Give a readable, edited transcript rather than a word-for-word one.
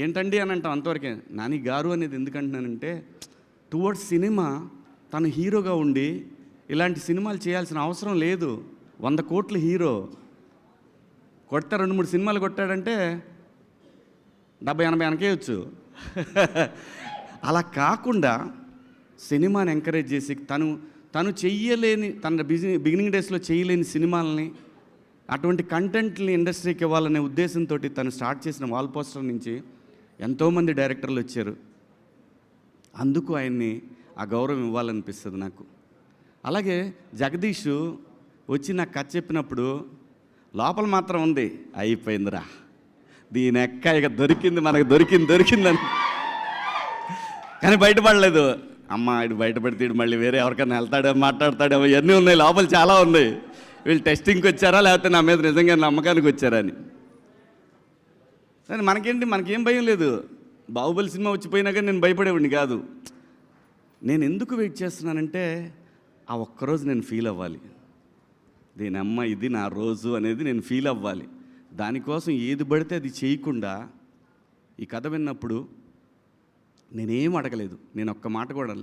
ఏంటండి అని అంటాం అంతవరకే. నాని గారు అనేది ఎందుకంటున్నానంటే టువర్డ్స్ సినిమా తను హీరోగా ఉండి ఇలాంటి సినిమాలు చేయాల్సిన అవసరం లేదు. 100 కోట్ల హీరో కొడితే 2-3 సినిమాలు కొట్టాడంటే 70-80 వెనకేయచ్చు. అలా కాకుండా సినిమాని ఎంకరేజ్ చేసి తను చెయ్యలేని, తన బిగినింగ్ డేస్లో చేయలేని సినిమాలని, అటువంటి కంటెంట్ని ఇండస్ట్రీకి ఇవ్వాలనే ఉద్దేశంతో తను స్టార్ట్ చేసిన వాల్ పోస్టర్ నుంచి ఎంతోమంది డైరెక్టర్లు వచ్చారు. అందుకు ఆయన్ని ఆ గౌరవం ఇవ్వాలనిపిస్తుంది నాకు. అలాగే జగదీష్ వచ్చి నాకు కథ చెప్పినప్పుడు లోపల మాత్రం ఉంది, అయిపోయిందిరా దీని ఎక్క ఇక దొరికింది, మనకు దొరికిందని. కానీ బయటపడలేదు. అమ్మ ఇటు బయటపడితే మళ్ళీ వేరే ఎవరికైనా వెళ్తాడో మాట్లాడతాడేమో, ఇవన్నీ ఉన్నాయి, లోపల చాలా ఉన్నాయి. వీళ్ళు టెస్టింగ్కి వచ్చారా లేకపోతే నా మీద నిజంగా నమ్మకానికి వచ్చారా అని. కానీ మనకేం భయం లేదు. బాహుబలి సినిమా వచ్చిపోయినా కానీ నేను భయపడేవాడిని కాదు. నేను ఎందుకు వెయిట్ చేస్తున్నానంటే ఆ ఒక్కరోజు నేను ఫీల్ అవ్వాలి, దీని అమ్మ ఇది నా రోజు అనేది నేను ఫీల్ అవ్వాలి. దానికోసం ఏది పడితే అది చేయకుండా ఈ కథ విన్నప్పుడు నేనేం అడగలేదు. నేను ఒక్క మాట కూడా